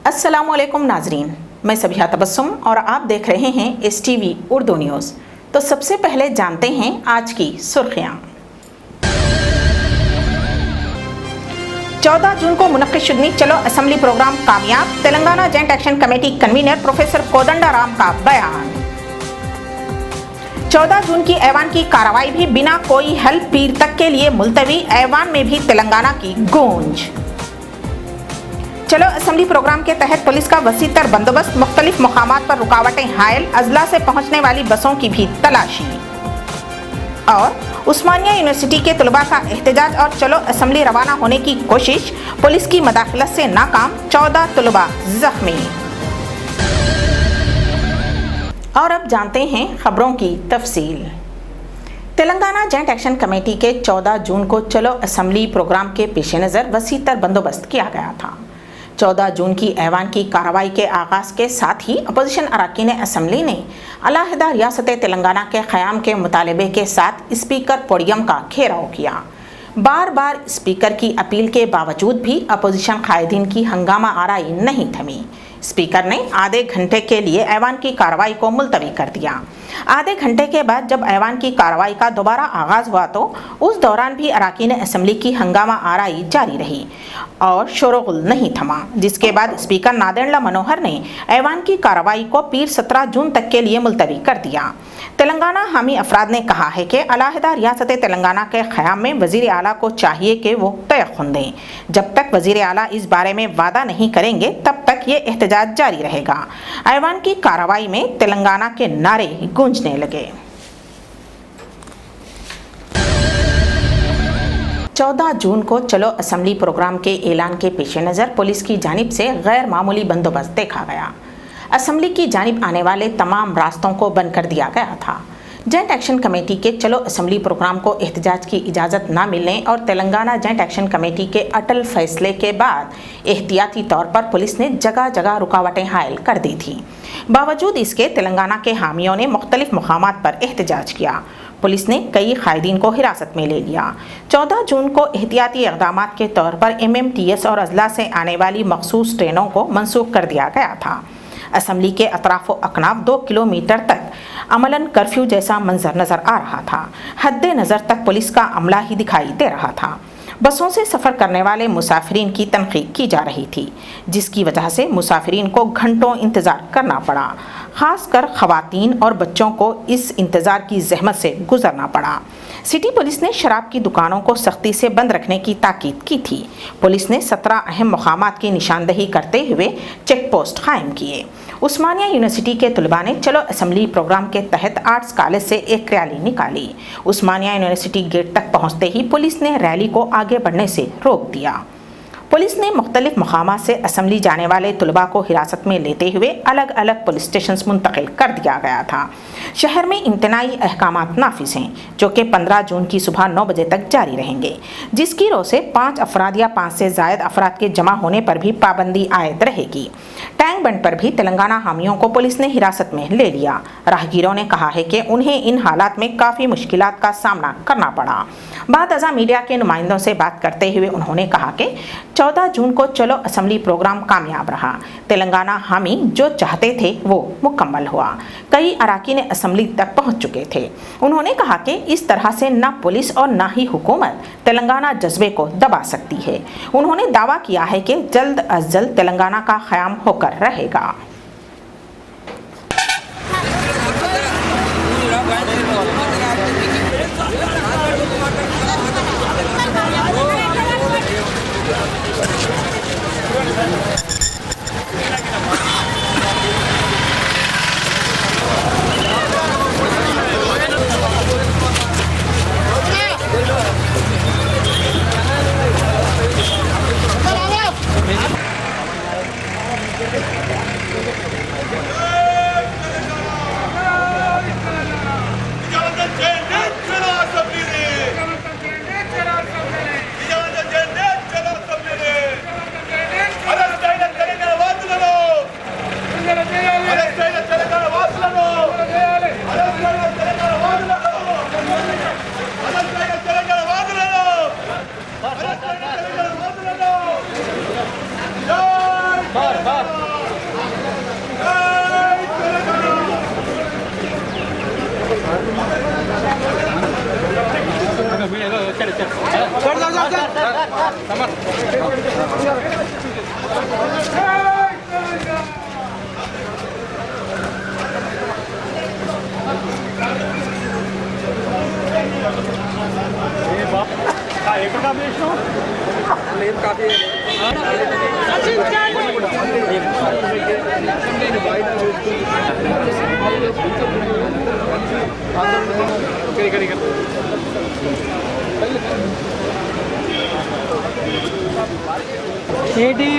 अस्सलामुअलैकुम नाजरीन, मैं सबिहा तबस्सुम और आप देख रहे हैं STV उर्दू न्यूज़। तो सबसे पहले जानते हैं आज की सुर्खियां। 14 जून को मुनक्किद शुदनी चलो असेंबली प्रोग्राम कामयाब, Telangana joint action committee convener professor Kodandaram का बयान। 14 जून की ऐवान की कार्रवाई भी बिना कोई हल पीर तक के लिए मुलतवी, ऐवान में भी तेलंगाना की गूंज। चलो असेंबली प्रोग्राम के तहत पुलिस का वसीतर बंदोबस्त, मुख्तलिफ मुकामात पर रुकावटें हायल, अजला से पहुंचने वाली बसों की भी तलाशी। और उस्मानिया यूनिवर्सिटी के तलबा का एहतजाज और चलो असेंबली रवाना होने की कोशिश, पुलिस की मदाखलत से नाकाम, 14 तलबा जख्मी। और अब जानते हैं खबरों की तफसील। तेलंगाना जॉइंट एक्शन कमेटी के 14 जून को चलो असेंबली प्रोग्राम के पेश नज़र वसीतर बंदोबस्त किया गया था। 14 जून की ऐवान की कार्रवाई के आगाज़ के साथ ही अपोजिशन अरकान असम्बली ने अलहदा रियासत तेलंगाना के क़याम के मुतालबे के साथ स्पीकर पोडियम का घेराव किया। बार बार स्पीकर की अपील के बावजूद भी अपोजिशन कायदीन की हंगामा आराई नहीं थमी। स्पीकर ने आधे घंटे के लिए ऐवान की कार्रवाई को मुलतवी कर दिया। आधे घंटे के बाद जब ऐवान की कार्रवाई का दोबारा आगाज हुआ तो उस दौरान भी अरकान असम्बली की हंगामा आराई जारी रही और शोरगुल नहीं थमा, जिसके बाद स्पीकर नादेंडला मनोहर ने ऐवान की कार्रवाई को पीर 17 जून तक के लिए मुलतवी कर दिया। तेलंगाना हामी अफराद ने कहा है कि अलहदा रियासत तेलंगाना के क़याम में वज़ीर आला को चाहिए कि वो तयक़ुन दें। जब तक वज़ीर आला इस बारे में वादा नहीं करेंगे तब तक ये एहतजाज जारी रहेगा। ऐवान की कार्रवाई में तेलंगाना के नारे गूंजने लगे। 14 जून को चलो असेंबली प्रोग्राम के ऐलान के पेश नज़र पुलिस की जानिब से गैर मामूली बंदोबस्त देखा गया। असेंबली की जानिब आने वाले तमाम रास्तों को बंद कर दिया गया था। जॉइंट एक्शन कमेटी के चलो असेंबली प्रोग्राम को एहतजाज की इजाज़त न मिलने और तेलंगाना जॉइंट एक्शन कमेटी के अटल फैसले के बाद एहतियाती तौर पर पुलिस ने जगह जगह रुकावटें हायल कर दी थी। बावजूद इसके तेलंगाना के हामियों ने मुख्तलिफ मुकामात पर एहतजाज किया। पुलिस ने कई कायदीन को हिरासत में ले लिया। 14 जून को एहतियाती इक़दाम के तौर पर MMTS और अजला से आने वाली मखसूस ट्रेनों को मनसूख कर दिया गया था। असेंबली के अतराफ़ व अकनाफ 2 किलोमीटर तक अमलन कर्फ्यू जैसा मंजर नज़र आ रहा था। हद नज़र तक पुलिस का अमला ही दिखाई दे रहा था। बसों से सफ़र करने वाले मुसाफिरीन की तनक़ीद की जा रही थी, जिसकी वजह से मुसाफिरीन को घंटों इंतज़ार करना पड़ा। ख़ासकर ख़वातीन और बच्चों को इस इंतज़ार की ज़हमत से गुजरना पड़ा। सिटी पुलिस ने शराब की दुकानों को सख्ती से बंद रखने की ताकीद की थी। पुलिस ने 17 अहम मकामात की निशानदही करते हुए चेक पोस्ट कायम किए। उस्मानिया यूनिवर्सिटी के तलबा ने चलो असेंबली प्रोग्राम के तहत आर्ट्स कॉलेज से एक रैली निकाली। उस्मानिया यूनिवर्सिटी गेट तक पहुंचते ही पुलिस ने रैली को आगे बढ़ने से रोक दिया। पुलिस ने मुख्तलिफ मकामात से असेंबली जाने वाले तलबा को हिरासत में लेते हुए अलग अलग पुलिस स्टेशन मुंतकिल कर दिया गया था। शहर में इम्तनाई अहकामात नाफिज हैं, जो कि 15 जून की सुबह 9 बजे तक जारी रहेंगे, जिसकी रो से 5 अफराद या 5 से ज़ायद अफराद के जमा होने पर भी पाबंदी आयद रहेगी। टैंक बंड पर भी तेलंगाना हामियों को पुलिस ने हिरासत में ले लिया। राहगीरों ने कहा है कि उन्हें इन हालात में काफ़ी मुश्किलात का सामना करना पड़ा। बाद अज़ा मीडिया के नुमाइंदों से बात करते हुए उन्होंने कहा कि 14 जून को चलो असेंबली प्रोग्राम कामयाब रहा। तेलंगाना हामी जो चाहते थे वो मुकम्मल हुआ। कई अरकान असेंबली तक पहुंच चुके थे। उन्होंने कहा कि इस तरह से न पुलिस और न ही हुकूमत तेलंगाना जज्बे को दबा सकती है। उन्होंने दावा किया है कि जल्द अज जल्द तेलंगाना का क़याम होकर रहेगा।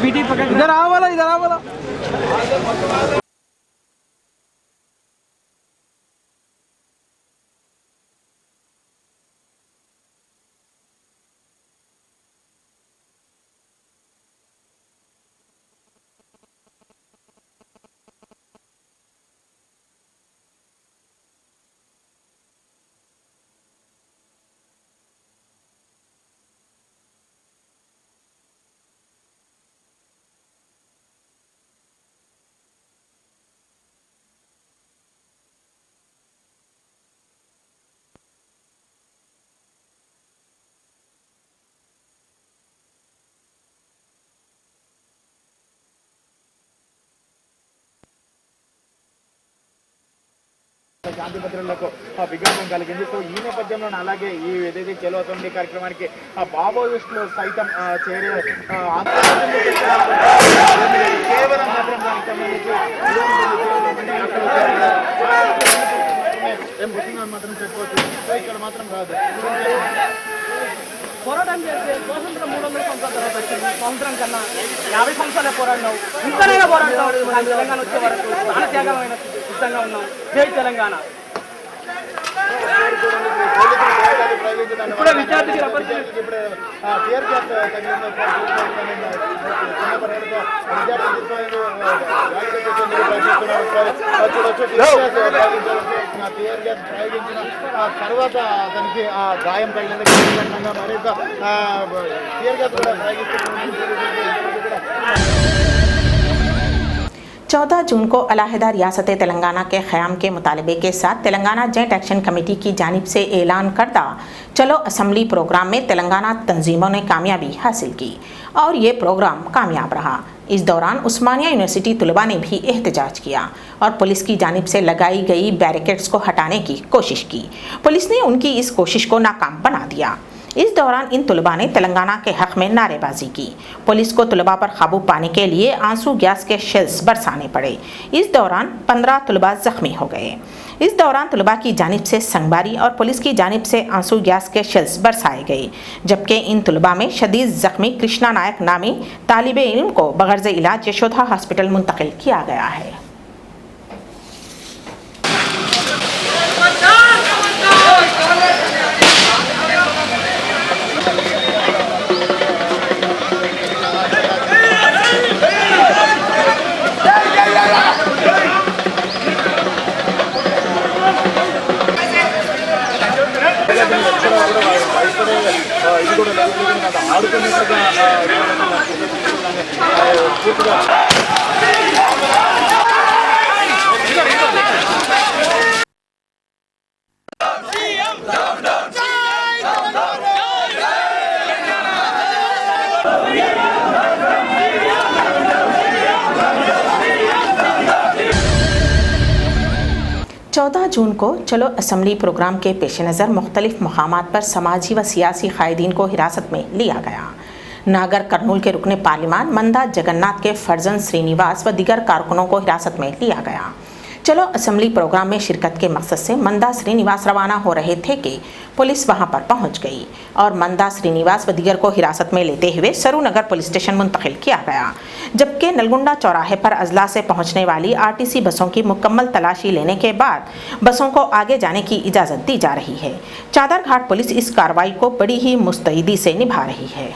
बीटी पकड़ इधर आओ वाला శాంతి భద్రతలకు విఘాతం కలిగింది. సో ఈ నేపథ్యంలో అలాగే ఈ ఏదైతే చలో అసెంబ్లీ కార్యక్రమానికి మావోయిస్టులు సైతం చేరే కేవలం మాత్రం దానికి సంబంధించి మాత్రం చెప్పుకోవచ్చు. సో ఇక్కడ మాత్రం కాదు పోరాటం చేస్తే స్వాతంత్రం 300 సంవత్సరాల తర్వాత వచ్చింది. సంవత్సరం కన్నా 50 సంవత్సరాలే పోరాడినావు. ఇంతనైనా పోరాడినావు. తెలంగాణ వచ్చే వరకు ప్రాణ త్యాగమైన సిద్ధంగా ఉన్నాం. జై తెలంగాణ. ఇప్పుడు విద్యార్థికి ప్రయోగించిన తర్వాత అతనికి గాయం తగినందుకు మరొక టీఆర్ గ్యాస్ కూడా ప్రయోగిస్తున్న 14 जून को अलहदा रियासत तेलंगाना के क़याम के मुतालबे के साथ तेलंगाना जॉइंट एक्शन कमेटी की जानिब से ऐलान करदा चलो असम्बली प्रोग्राम में तेलंगाना तंजीमों ने कामयाबी हासिल की और ये प्रोग्राम कामयाब रहा। इस दौरान उस्मानिया यूनिवर्सिटी तलबा ने भी एहतजाज किया और पुलिस की जानिब से लगाई गई बैरिकेड्स को हटाने की कोशिश की। पुलिस ने उनकी इस कोशिश को नाकाम बना दिया। इस दौरान इन तलबा ने तेलंगाना के हक़ में नारेबाजी की। पुलिस को तलबा पर काबू पाने के लिए आंसू गैस के शेल्स बरसाने पड़े। इस दौरान 15 तलबा जख्मी हो गए। इस दौरान तलबा की जानिब से संगबारी और पुलिस की जानिब से आंसू गैस के शेल्स बरसाए गए, जबकि इन तलबा में शदीद जख्मी कृष्णा नायक नामी तालिबे इल्म को बगर्ज़ इलाज यशोधा हॉस्पिटल मुंतकिल किया गया है। जून को चलो असम्बली प्रोग्राम के पेश नज़र मुख्तलिफ मकामात पर समाजी व सियासी कायदीन को हिरासत में लिया गया। नागर कर्नूल के रुकने पार्लिमान मंदा जगन्नाथ के फर्जन श्रीनिवास व दीगर कारकुनों को हिरासत में लिया गया। चलो असम्बली प्रोग्राम में शिरकत के मकसद से मंदा श्रीनिवास रवाना हो रहे थे कि पुलिस वहां पर पहुंच गई और मंदा श्रीनिवास व दीगर को हिरासत में लेते हुए सरूनगर पुलिस स्टेशन मुंतकिल किया गया, जबकि नलगुंडा चौराहे पर अजला से पहुंचने वाली आरटीसी बसों की मुकम्मल तलाशी लेने के बाद बसों को आगे जाने की इजाज़त दी जा रही है। चादरघाट पुलिस इस कार्रवाई को बड़ी ही मुस्तैदी से निभा रही है।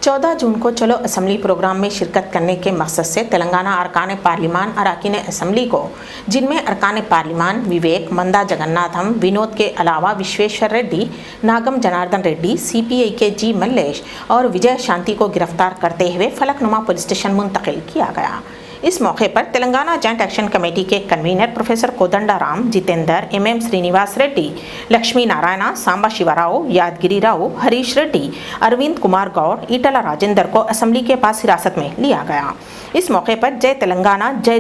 14 जून को चलो असम्बली प्रोग्राम में शिरकत करने के मकसद से तेलंगाना अरकान पार्लिमान अरकान असम्बली को, जिनमें अरकान पार्लिमान विवेक, मंदा जगन्नाथम, विनोद के अलावा विश्वेश्वर रेड्डी, नागम जनार्दन रेड्डी, सीपीआई के जी मल्लेश और विजय शांति को गिरफ्तार करते हुए फलकनुमा पुलिस स्टेशन मुंतकिल किया गया। इस मौके पर तेलंगाना जॉइंट एक्शन कमेटी के convener professor Kodandaram, Jitendra, M Srinivas Reddy, Lakshmi Narayan, Samba Shivarao, Yadagiri Rao, Harish Reddy, Arvind Kumar Goud, Etela Rajender को असेंबली के पास हिरासत में लिया गया। इस मौके पर जय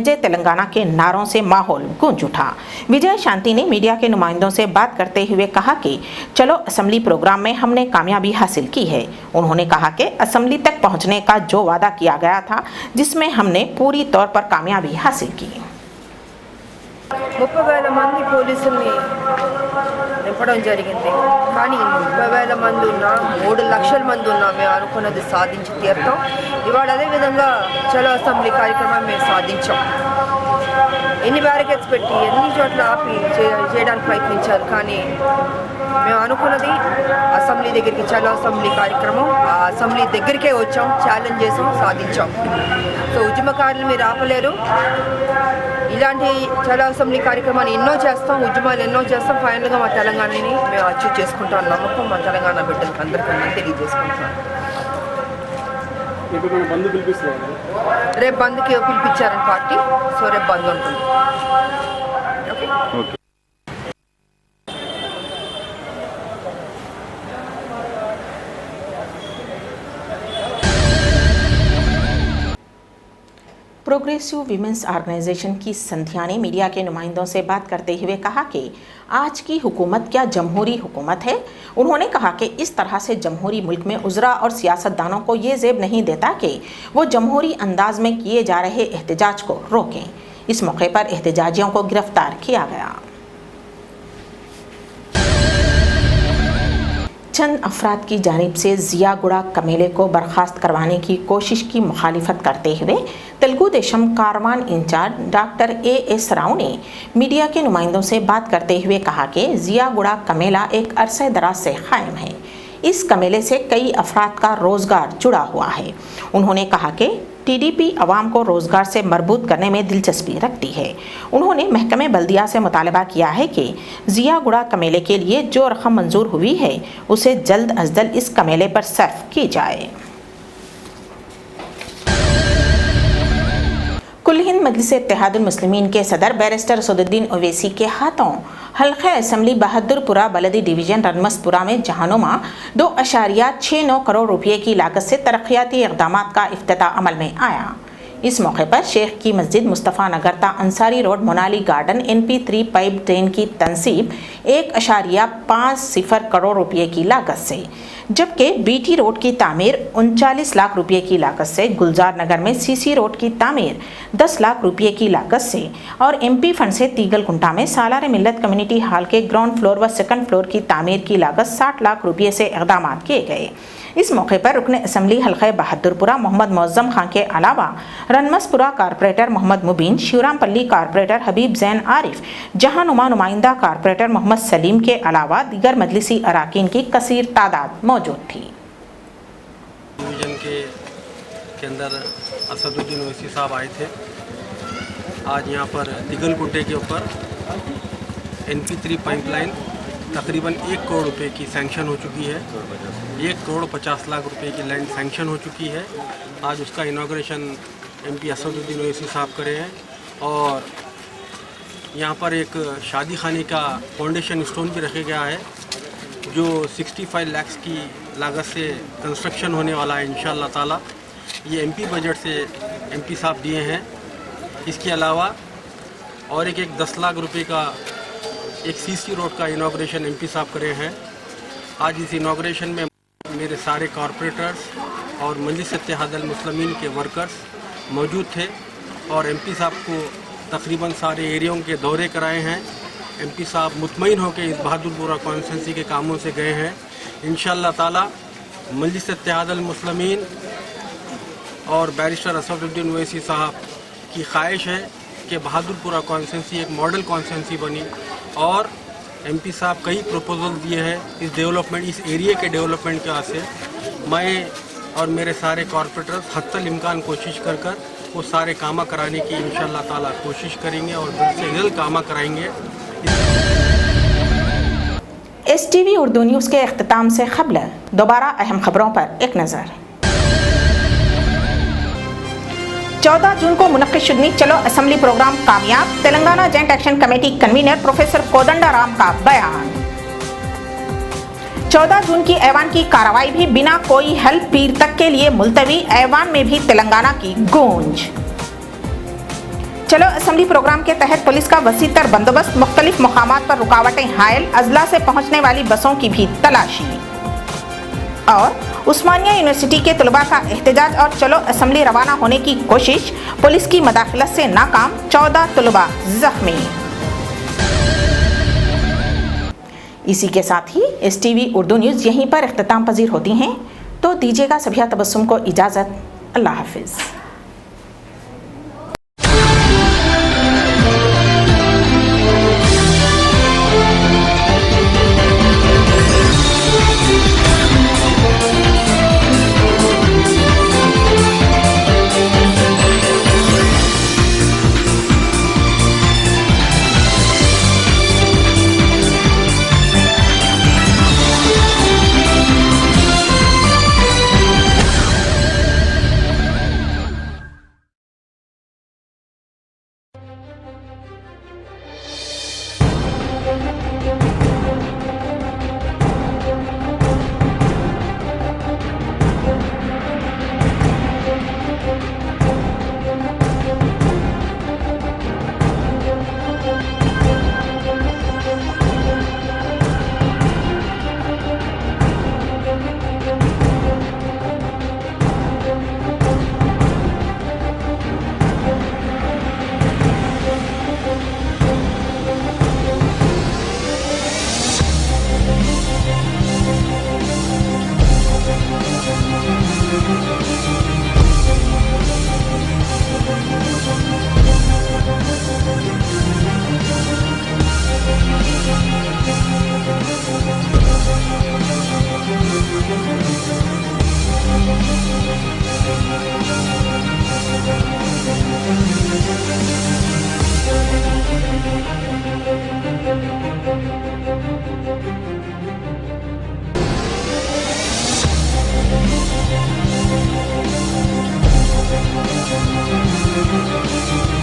जय तेलंगाना के नारों से माहौल गूंज उठा। विजय शांति ने मीडिया के नुमाइंदों से बात करते हुए कहा कि चलो असेंबली प्रोग्राम में हमने कामयाबी हासिल की है। उन्होंने कहा कि असेंबली तक पहुंचने का जो वादा किया गया था, जिसमें हमने पूरी तौर पर कामयाबी हासिल की। 30,000 మంది పోలీసుల్ని నింపడం జరిగింది. కానీ 30,000 మంది ఉన్నా 3 లక్షల మంది ఉన్నా మేము అనుకున్నది సాధించి తీరుతాం. ఇవాళ అదేవిధంగా చలో అసెంబ్లీ కార్యక్రమం మేము సాధించాం. ఎన్ని బ్యారికేడ్స్ పెట్టి ఎన్ని చోట్ల ఆపి చేయడానికి ప్రయత్నించారు, కానీ మేము అనుకున్నది అసెంబ్లీ దగ్గరికి చలో అసెంబ్లీ కార్యక్రమం, ఆ అసెంబ్లీ దగ్గరికే వచ్చాం, ఛాలెంజ్ చేసాం, సాధించాం. సో ఉద్యమకారులు మీరు ఆపలేరు. ఇలాంటి చాలా అసెంబ్లీ కార్యక్రమాన్ని ఎన్నో చేస్తాం, ఉద్యమాలు ఎన్నో చేస్తాం. ఫైనల్గా మా తెలంగాణని మేము అచీవ్ చేసుకుంటాం నమ్మకం మా తెలంగాణ బిడ్డలకు అందరికీ తెలియజేసుకుంటున్నాం. రేపు బంద్కి పిలిపించారని పార్టీ, సో రేపు బంద్ ఉంటుంది. ఓకే. प्रोग्रेसिव विमेंस ऑर्गेनाइजेशन की संध्या ने मीडिया के नुमाइंदों से बात करते हुए कहा कि आज की हुकूमत क्या जमहूरी हुकूमत है। उन्होंने कहा कि इस तरह से जमहूरी मुल्क में उज़रा और सियासतदानों को ये ज़ेब नहीं देता कि वो जमहूरी अंदाज में किए जा रहे एहतजाज को रोकें। इस मौके पर एहतजाजियों को गिरफ्तार किया गया। चंद अफराद की जानिब से जियागुड़ा कमेले को बर्खास्त करवाने की कोशिश की मुखालिफत करते हुए Telugu Desam Karwan in charge doctor as Rao ने मीडिया के नुमाइंदों से बात करते हुए कहा कि जियागुड़ा कमेला एक अरसे दराज से कायम है। इस कमेले से कई अफराद का रोज़गार जुड़ा हुआ है। उन्होंने कहा कि टीडीपी अवाम को रोज़गार से मरबूत करने में दिलचस्पी रखती है। उन्होंने महकमे बल्दिया से मुतालबा किया है कि जियागुड़ा कमेले के लिए जो रकम मंजूर हुई है उसे जल्द अज जल्द इस कमेले पर सर्फ की जाए। कुल हिंद मजलिस इत्तेहादुल मुस्लिमीन के सदर बैरिस्टर असदुद्दीन ओवैसी के हाथों हल्का असेंबली बहादुरपुरा बलदी डिवीज़न रनमसपुरा में जहानुमा 2.69 करोड़ रुपये की लागत से तरक्याती इक़दामात का इफ्तिताह अमल में आया। इस मौके पर शेख की मस्जिद मुस्तफ़ा नगर ता Ansari road Monali garden NP3 pipe train की तनसीब 1.50 करोड़ रुपये की लागत से, जबकि BT रोड की तामीर 39 लाख रुपये की लागत से, गुलजार नगर में CC रोड की तामीर 10 लाख रुपये की लागत से और MP फंड से तीगलकुंटा में सालार मिल्लत कम्युनिटी हॉल के ग्राउंड फ्लोर व सेकंड फ्लोर की तामीर की लागत 60 लाख रुपये से इक़दाम किए गए। इस मौके पर रुकन असम्बली हल्का बहादुरपुरा मोहम्मद मौज़म खान के अलावा रनमसपुरा कारपोरेटर मोहम्मद मुबीन, शिवरामपल्ली कारपोरेटर हबीब जैन आरिफ, जहानुमा नुमाइंदा कारपोरेटर मोहम्मद सलीम के अलावा दीगर मजलिसी अराकीन की कसीर तादाद मौजूद थी। डिवीज़न के अंदर असदुद्दीन ओवैसी साहब आए थे। आज यहाँ पर तिगलकुंटे के ऊपर NP3 पाइपलाइन तकरीबन 1 करोड़ रुपए की सैंक्शन हो चुकी है। 1 करोड़ 50 लाख रुपए की लैंड सैंक्शन हो चुकी है। आज उसका इनाग्रेशन MP असदुद्दीन ओवैसी साहब करे हैं और यहाँ पर एक शादी खाने का फाउंडेशन स्टोन भी रखा गया है जो 65 लाख की लागत से कंस्ट्रक्शन होने वाला है इंशाअल्लाह ताला। ये MP बजट से MP साहब दिए हैं। इसके अलावा और एक 10 लाख रुपए का एक CC रोड का इनाग्रेशन MP साहब करे हैं। आज इस इनाग्रेशन में मेरे सारे कॉरपोरेटर्स और मजलिस इत्तेहादुल मुस्लिमीन के वर्कर्स मौजूद थे और MP साहब को तकरीबन सारे एरियाओं के दौरे कराए हैं। MP साहब मुतमईन होकर इस बहादुरपुरा कॉन्स्टिट्यूंसी के कामों से गए हैं। इंशाअल्लाह ताला मजलिस इत्तेहादुल मुस्लिमीन और बैरिस्टर असदुद्दीन ओवैसी साहब की ख्वाहिश है कि बहादुरपुरा कॉन्स्टिट्यूंसी एक मॉडल कॉन्स्टिट्यूंसी बनी और MP साहब कई प्रपोजल दिए हैं इस डेवलपमेंट, इस एरिया के डेवलपमेंट के वास्ते। मैं और मेरे सारे कॉरपोरेटर्स हत्तल इम्कान कोशिश कर वो सारे कामा कराने की इंशाअल्लाह ताला कोशिश करेंगे और जल्द से जल्द कामा कराएंगे। STV उर्दू न्यूज़ के अख्ताम से क़ब्ल दोबारा अहम खबरों पर एक नज़र। 14 जून को मुनक्किद शुदनी चलो असेंबली प्रोग्राम कामयाब, Telangana joint action committee convener professor Kodandaram का बयान। 14 जून की ऐवान की कार्रवाई भी बिना कोई हल पीर तक के लिए मुलतवी, ऐवान में भी तेलंगाना की गूंज। चलो असेंबली प्रोग्राम के तहत पुलिस का वसीतर बंदोबस्त, मुख्तलिफ मुकामात पर रुकावटें हायल, अजला से पहुंचने वाली बसों की भी तलाशी। और उस्मानिया यूनिवर्सिटी के तलबा का एहतजाज और चलो असेंबली रवाना होने की कोशिश, पुलिस की मदाखलत से नाकाम, 14 तलबा जख्मी। इसी के साथ ही STV उर्दू न्यूज़ यहीं पर इख्तिताम पजीर होती हैं, तो दीजिएगा सभिया तबस्सुम को इजाज़त। अल्लाह हाफिज़। Thank you.